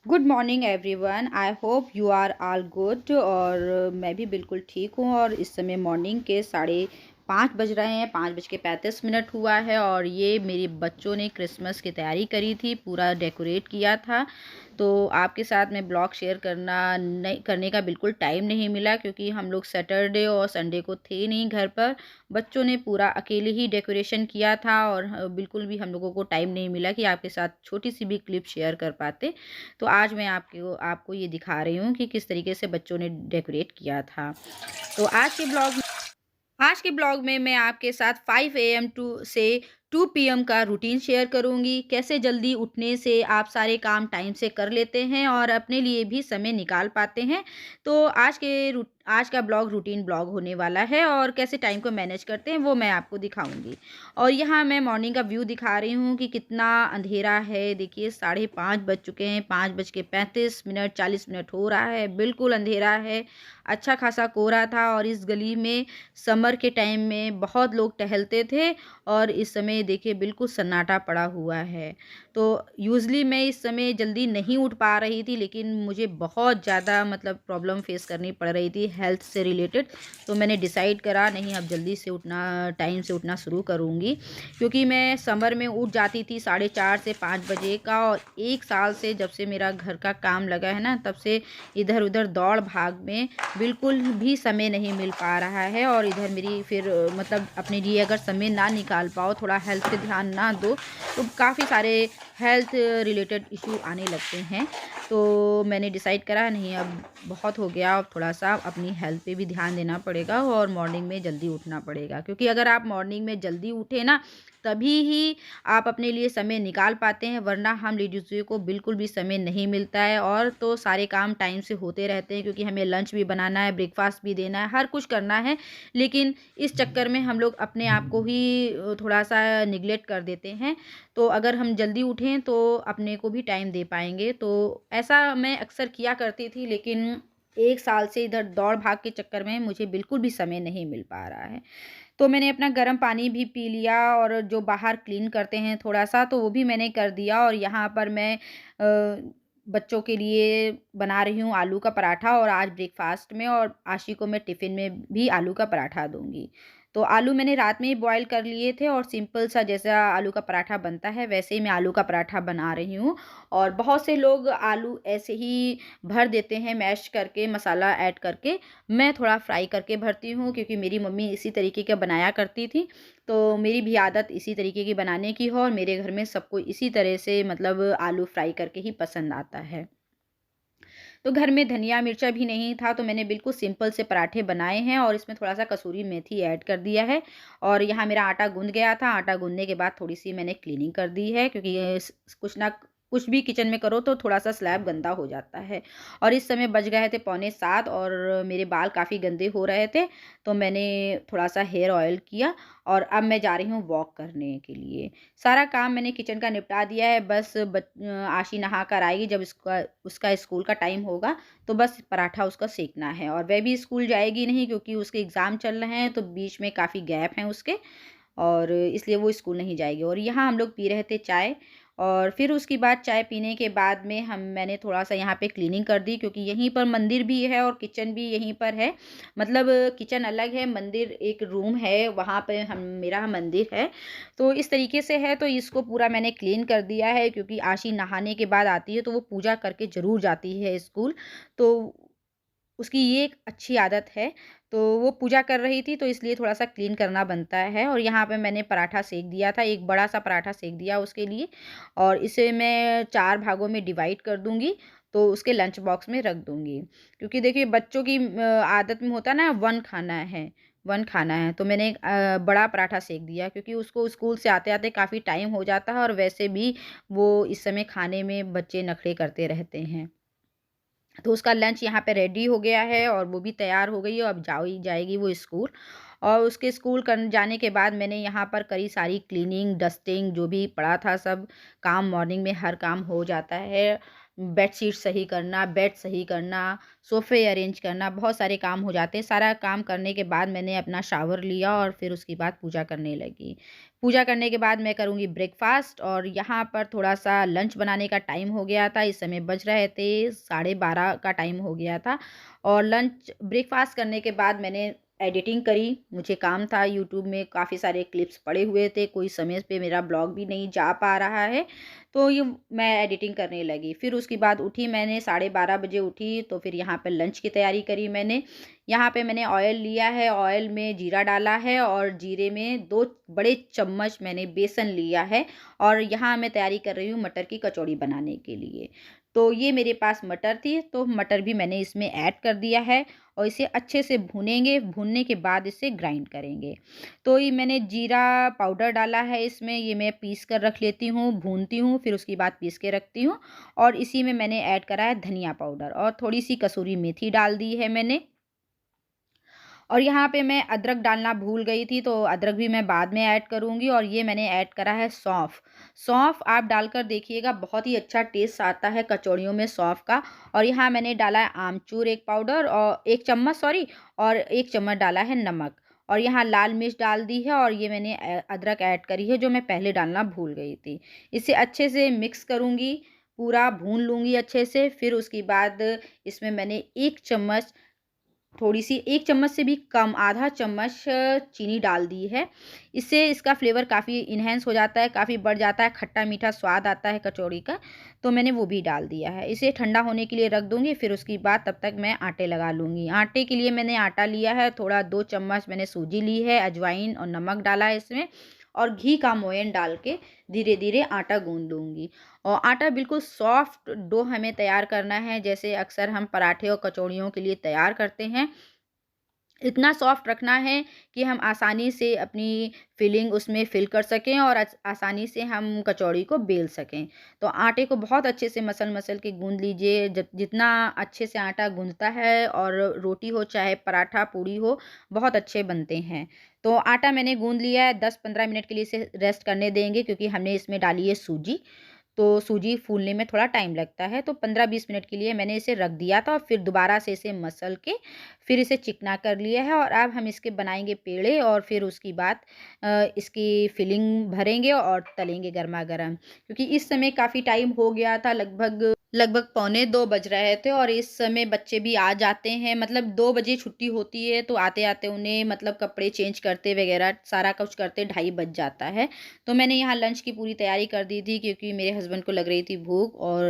Good morning everyone. I hope you are all good. और मैं भी बिल्कुल ठीक हूँ। और इस समय मॉर्निंग के 5:30 बज रहे हैं, 5:35 हुआ है। और ये मेरे बच्चों ने क्रिसमस की तैयारी करी थी, पूरा डेकोरेट किया था। तो आपके साथ मैं ब्लॉग शेयर करने का बिल्कुल टाइम नहीं मिला, क्योंकि हम लोग सैटरडे और संडे को थे नहीं घर पर। बच्चों ने पूरा अकेले ही डेकोरेशन किया था, और बिल्कुल भी हम लोगों को टाइम नहीं मिला कि आपके साथ छोटी सी भी क्लिप शेयर कर पाते। तो आज मैं आपको आपको ये दिखा रही हूँ कि किस तरीके से बच्चों ने डेकोरेट किया था। तो आज के ब्लॉग में मैं आपके साथ 5 एएम से 2 पीएम का रूटीन शेयर करूँगी। कैसे जल्दी उठने से आप सारे काम टाइम से कर लेते हैं और अपने लिए भी समय निकाल पाते हैं। तो आज का ब्लॉग रूटीन ब्लॉग होने वाला है, और कैसे टाइम को मैनेज करते हैं वो मैं आपको दिखाऊँगी। और यहाँ मैं मॉर्निंग का व्यू दिखा रही हूँ कि कितना अंधेरा है। देखिए 5:30 बज चुके हैं, 5:35 40 मिनट हो रहा है, बिल्कुल अंधेरा है। अच्छा खासा कोहरा था, और इस गली में समर के टाइम में बहुत लोग टहलते थे, और इस समय देखिए बिल्कुल सन्नाटा पड़ा हुआ है। तो यूज़ुअली मैं इस समय जल्दी नहीं उठ पा रही थी, लेकिन मुझे बहुत ज़्यादा मतलब प्रॉब्लम फेस करनी पड़ रही थी हेल्थ से रिलेटेड। तो मैंने डिसाइड करा नहीं, अब जल्दी से उठना, टाइम से उठना शुरू करूँगी। क्योंकि मैं समर में उठ जाती थी 4:30 से 5 बजे का, और 1 साल से जब से मेरा घर का काम लगा है ना, तब से इधर-उधर दौड़-भाग में बिल्कुल भी समय नहीं मिल पा रहा है। और इधर मेरी फिर मतलब अपने लिए अगर समय ना निकाल पाओ, थोड़ा हेल्थ पे ध्यान ना दो, तो काफ़ी सारे हेल्थ रिलेटेड इशू आने लगते हैं। तो मैंने डिसाइड करा नहीं, अब बहुत हो गया, अब थोड़ा-सा अपनी हेल्थ पे भी ध्यान देना पड़ेगा और मॉर्निंग में जल्दी उठना पड़ेगा। क्योंकि अगर आप मॉर्निंग में जल्दी उठे ना, तभी ही आप अपने लिए समय निकाल पाते हैं, वरना हम लेडीज़ को बिल्कुल भी समय नहीं मिलता है। और तो सारे काम टाइम से होते रहते हैं, क्योंकि हमें लंच भी बनाना है, ब्रेकफ़ास्ट भी देना है, हर कुछ करना है। लेकिन इस चक्कर में हम लोग अपने आप को ही थोड़ा-सा नेग्लेक्ट कर देते हैं। तो अगर हम जल्दी उठें तो अपने को भी टाइम दे पाएँगे। तो ऐसा मैं अक्सर किया करती थी, लेकिन 1 साल से इधर दौड़-भाग के चक्कर में मुझे बिल्कुल भी समय नहीं मिल पा रहा है। तो मैंने अपना गर्म पानी भी पी लिया, और जो बाहर क्लीन करते हैं थोड़ा-सा, तो वो भी मैंने कर दिया। और यहाँ पर मैं बच्चों के लिए बना रही हूँ आलू का पराठा, और आज ब्रेकफ़ास्ट में, और आशी को मैं टिफ़िन में भी आलू का पराठा दूँगी। तो आलू मैंने रात में ही बॉयल कर लिए थे, और सिंपल सा जैसा आलू का पराठा बनता है, वैसे ही मैं आलू का पराठा बना रही हूँ। और बहुत से लोग आलू ऐसे ही भर देते हैं मैश करके, मसाला ऐड करके। मैं थोड़ा फ्राई करके भरती हूँ, क्योंकि मेरी मम्मी इसी तरीके का बनाया करती थी। तो मेरी भी आदत इसी तरीके की बनाने की है, और मेरे घर में सबको इसी तरह से मतलब आलू फ्राई करके ही पसंद आता है। तो घर में धनिया मिर्चा भी नहीं था, तो मैंने बिल्कुल सिंपल से पराठे बनाए हैं, और इसमें थोड़ा-सा कसूरी मेथी ऐड कर दिया है। और यहाँ मेरा आटा गूँध गया था, आटा गूँधने के बाद थोड़ी-सी मैंने क्लीनिंग कर दी है, क्योंकि ये स कुछ ना कुछ भी किचन में करो तो थोड़ा-सा स्लैब गंदा हो जाता है। और इस समय बज गए थे 6:45, और मेरे बाल काफ़ी गंदे हो रहे थे, तो मैंने थोड़ा-सा हेयर ऑयल किया, और अब मैं जा रही हूँ वॉक करने के लिए। सारा काम मैंने किचन का निपटा दिया है, बस आशी नहा कर आएगी, जब इसका उसका स्कूल का टाइम होगा, तो बस पराठा उसका सेंकना है। और वह भी स्कूल जाएगी नहीं, क्योंकि उसके एग्ज़ाम चल रहे हैं, तो बीच में काफ़ी गैप हैं उसके, और इसलिए वो स्कूल नहीं जाएगी। और यहाँ हम लोग पी रहे थे चाय, और फिर उसके बाद चाय पीने के बाद में मैंने थोड़ा-सा यहाँ पे क्लीनिंग कर दी, क्योंकि यहीं पर मंदिर भी है और किचन भी यहीं पर है। मतलब किचन अलग है, मंदिर एक रूम है, वहाँ पे हम मेरा मंदिर है। तो इस तरीके से है, तो इसको पूरा मैंने क्लीन कर दिया है, क्योंकि आशी नहाने के बाद आती है, तो वो पूजा करके ज़रूर जाती है स्कूल। तो उसकी ये एक अच्छी आदत है। तो वो पूजा कर रही थी, तो इसलिए थोड़ा-सा क्लीन करना बनता है। और यहाँ पे मैंने पराठा सेंक दिया था, एक बड़ा-सा पराठा सेंक दिया उसके लिए, और इसे मैं 4 भागों में डिवाइड कर दूँगी, तो उसके लंच बॉक्स में रख दूँगी। क्योंकि देखिए बच्चों की आदत में होता है ना, 1 खाना है, 1 खाना है, तो मैंने एक बड़ा पराठा सेंक दिया, क्योंकि उसको स्कूल से आते-आते काफ़ी टाइम हो जाता है, और वैसे भी वो इस समय खाने में बच्चे नखरे करते रहते हैं। तो उसका लंच यहाँ पे रेडी हो गया है, और वो भी तैयार हो गई है, अब जाएगी वो स्कूल। और उसके स्कूल जाने के बाद मैंने यहाँ पर करी सारी क्लीनिंग, डस्टिंग जो भी पड़ा था सब काम, मॉर्निंग में हर काम हो जाता है। बेडशीट सही करना, बेड सही करना, सोफ़े अरेंज करना, बहुत सारे काम हो जाते हैं। सारा काम करने के बाद मैंने अपना शावर लिया और फिर उसके बाद पूजा करने लगी। पूजा करने के बाद मैं करूँगी ब्रेकफ़ास्ट और यहाँ पर थोड़ा-सा लंच बनाने का टाइम हो गया था। इस समय बज रहे थे 12:30 का टाइम हो गया था और लंच ब्रेकफ़ास्ट करने के बाद मैंने एडिटिंग करी। मुझे काम था, यूट्यूब में काफ़ी सारे क्लिप्स पड़े हुए थे, कोई समय पे मेरा ब्लॉग भी नहीं जा पा रहा है, तो ये मैं एडिटिंग करने लगी। फिर उसके बाद उठी मैंने 12:30 बजे उठी, तो फिर यहाँ पे लंच की तैयारी करी मैंने। यहाँ पे मैंने ऑयल लिया है, ऑयल में जीरा डाला है और जीरे में 2 बड़े चम्मच मैंने बेसन लिया है और यहाँ मैं तैयारी कर रही हूँ मटर की कचौड़ी बनाने के लिए। तो ये मेरे पास मटर थी, तो मटर भी मैंने इसमें ऐड कर दिया है और इसे अच्छे से भूनेंगे, भूनने के बाद इसे ग्राइंड करेंगे। तो ये मैंने जीरा पाउडर डाला है इसमें, ये मैं पीस कर रख लेती हूँ, भूनती हूँ, फिर उसके बाद पीस के रखती हूँ और इसी में मैंने ऐड करा है धनिया पाउडर और थोड़ी-सी कसूरी मेथी डाल दी है मैंने। और यहाँ पे मैं अदरक डालना भूल गई थी, तो अदरक भी मैं बाद में ऐड करूँगी और ये मैंने ऐड करा है सौंफ। सौंफ आप डालकर देखिएगा, बहुत ही अच्छा टेस्ट आता है कचौड़ियों में सौंफ का। और यहाँ मैंने डाला है आमचूर 1 पाउडर और 1 चम्मच सॉरी और 1 चम्मच डाला है नमक और यहाँ लाल मिर्च डाल दी है और ये मैंने अदरक ऐड करी है, जो मैं पहले डालना भूल गई थी। इसे अच्छे से मिक्स करूँगी, पूरा भून लूँगी अच्छे से, फिर उसके बाद इसमें मैंने 1 चम्मच थोड़ी-सी 1 चम्मच से भी कम आधा चम्मच चीनी डाल दी है। इससे इसका फ्लेवर काफ़ी एनहांस हो जाता है, काफ़ी बढ़ जाता है, खट्टा-मीठा स्वाद आता है कचौड़ी का, तो मैंने वो भी डाल दिया है। इसे ठंडा होने के लिए रख दूँगी, फिर उसके बाद तब तक मैं आटे लगा लूँगी। आटे के लिए मैंने आटा लिया है, थोड़ा 2 चम्मच मैंने सूजी ली है, अजवाइन और नमक डाला है इसमें और घी का मोयन डाल के धीरे-धीरे आटा गूँध लूँगी। और आटा बिल्कुल सॉफ्ट डो हमें तैयार करना है, जैसे अक्सर हम पराठे और कचौड़ियों के लिए तैयार करते हैं। इतना सॉफ्ट रखना है कि हम आसानी से अपनी फिलिंग उसमें फिल कर सकें और आसानी से हम कचौड़ी को बेल सकें। तो आटे को बहुत अच्छे से मसल-मसल के गूँध लीजिए। जब जितना अच्छे से आटा गूँधता है और रोटी हो चाहे पराठा, पूड़ी हो, बहुत अच्छे बनते हैं। तो आटा मैंने गूँध लिया है, 10-15 मिनट के लिए इसे रेस्ट करने देंगे क्योंकि हमने इसमें डाली है सूजी। तो सूजी फूलने में थोड़ा टाइम लगता है, तो 15-20 मिनट के लिए मैंने इसे रख दिया था और फिर दोबारा से इसे मसल के फिर इसे चिकना कर लिया है और अब हम इसके बनाएँगे पेड़े और फिर उसकी बाद इसकी फिलिंग भरेंगे और तलेंगे गरमा-गरम। क्योंकि इस समय काफ़ी टाइम हो गया था, लगभग लगभग पौने 2 बज रहे थे और इस समय बच्चे भी आ जाते हैं, मतलब 2 बजे छुट्टी होती है, तो आते-आते उन्हें मतलब कपड़े चेंज करते वगैरह सारा कुछ करते 2:30 बज जाता है। तो मैंने यहाँ लंच की पूरी तैयारी कर दी थी क्योंकि मेरे हस्बैंड को लग रही थी भूख और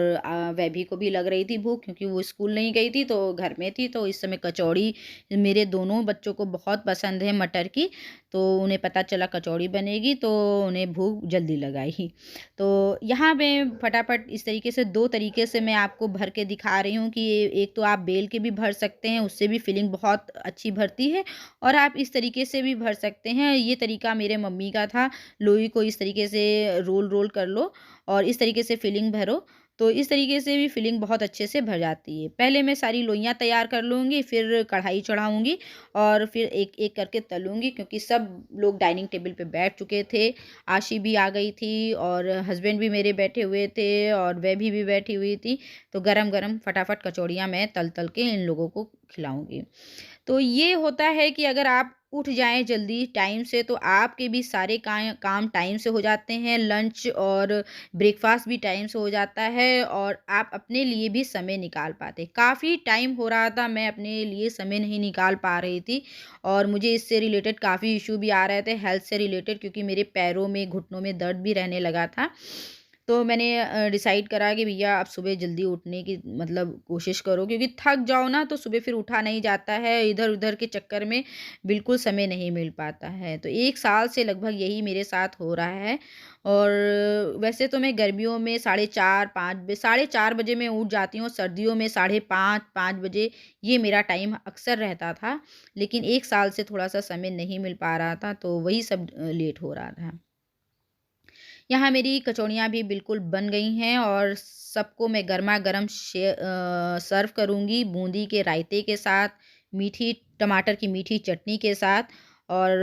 वैभी को भी लग रही थी भूख क्योंकि वो स्कूल नहीं गई थी, तो घर में थी। तो इस समय कचौड़ी मेरे दोनों बच्चों को बहुत पसंद है मटर की, तो उन्हें पता चला कचौड़ी बनेगी, तो उन्हें भूख जल्दी लग आई। तो यहाँ मैं फटाफट इस तरीके से 2 तरीके से मैं आपको भर के दिखा रही हूँ कि एक तो आप बेल के भी भर सकते हैं, उससे भी फिलिंग बहुत अच्छी भरती है और आप इस तरीके से भी भर सकते हैं। ये तरीका मेरे मम्मी का था, लोई को इस तरीके से रोल-रोल कर लो और इस तरीके से फिलिंग भरो, तो इस तरीके से भी फिलिंग बहुत अच्छे से भर जाती है। पहले मैं सारी लोइयाँ तैयार कर लूँगी, फिर कढ़ाई चढ़ाऊँगी और फिर एक-एक करके तलूँगी क्योंकि सब लोग डाइनिंग टेबल पे बैठ चुके थे। आशी भी आ गई थी और हस्बैंड भी मेरे बैठे हुए थे और वैभी भी बैठी हुई थी, तो गरम-गरम फटाफट कचौड़ियाँ मैं तल-तल के इन लोगों को खिलाऊँगी। तो ये होता है कि अगर आप उठ जाएँ जल्दी टाइम से तो आपके भी सारे काम टाइम से हो जाते हैं, लंच और ब्रेकफ़ास्ट भी टाइम से हो जाता है और आप अपने लिए भी समय निकाल पाते। काफ़ी टाइम हो रहा था मैं अपने लिए समय नहीं निकाल पा रही थी और मुझे इससे रिलेटेड काफ़ी इश्यू भी आ रहे थे हेल्थ से रिलेटेड क्योंकि मेरे पैरों में, घुटनों में दर्द भी रहने लगा था। तो मैंने डिसाइड करा कि भैया आप सुबह जल्दी उठने की मतलब कोशिश करो क्योंकि थक जाओ ना तो सुबह फिर उठा नहीं जाता है, इधर-उधर के चक्कर में बिल्कुल समय नहीं मिल पाता है। तो 1 साल से लगभग यही मेरे साथ हो रहा है और वैसे तो मैं गर्मियों में 4:30 5 4:30 बजे मैं उठ जाती हूँ, सर्दियों में 5:30 5 बजे ये मेरा टाइम अक्सर रहता था। लेकिन 1 साल से थोड़ा-सा समय नहीं मिल पा रहा था, तो वही सब लेट हो रहा था। यहाँ मेरी कचौड़ियाँ भी बिल्कुल बन गई हैं और सबको मैं गरमा-गरम सर्व करूँगी बूंदी के रायते के साथ, मीठी टमाटर की मीठी चटनी के साथ और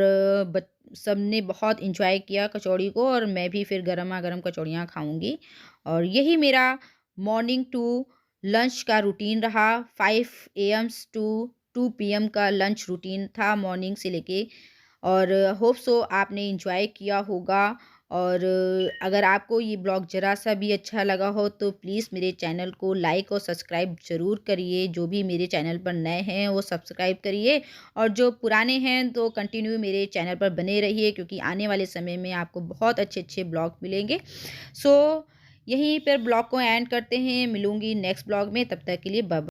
बच सबने बहुत एन्जॉय किया कचौड़ी को और मैं भी फिर गरमा-गरम कचौड़ियाँ खाऊँगी और यही मेरा मॉर्निंग टू लंच का रूटीन रहा। 5 एएम टू 2 पीएम का लंच रूटीन था मॉर्निंग से लेके। और होप सो आपने एंजॉय किया होगा। और अगर आपको ये ब्लॉग ज़रा-सा भी अच्छा लगा हो तो प्लीज़ मेरे चैनल को लाइक और सब्सक्राइब ज़रूर करिए। जो भी मेरे चैनल पर नए हैं वो सब्सक्राइब करिए, और जो पुराने हैं तो कंटिन्यू मेरे चैनल पर बने रहिए, क्योंकि आने वाले समय में आपको बहुत अच्छे-अच्छे ब्लॉग मिलेंगे। सो यहीं पर ब्लॉग को एंड करते हैं। मिलूँगी नेक्स्ट ब्लॉग में, तब तक के लिए बाय बाय।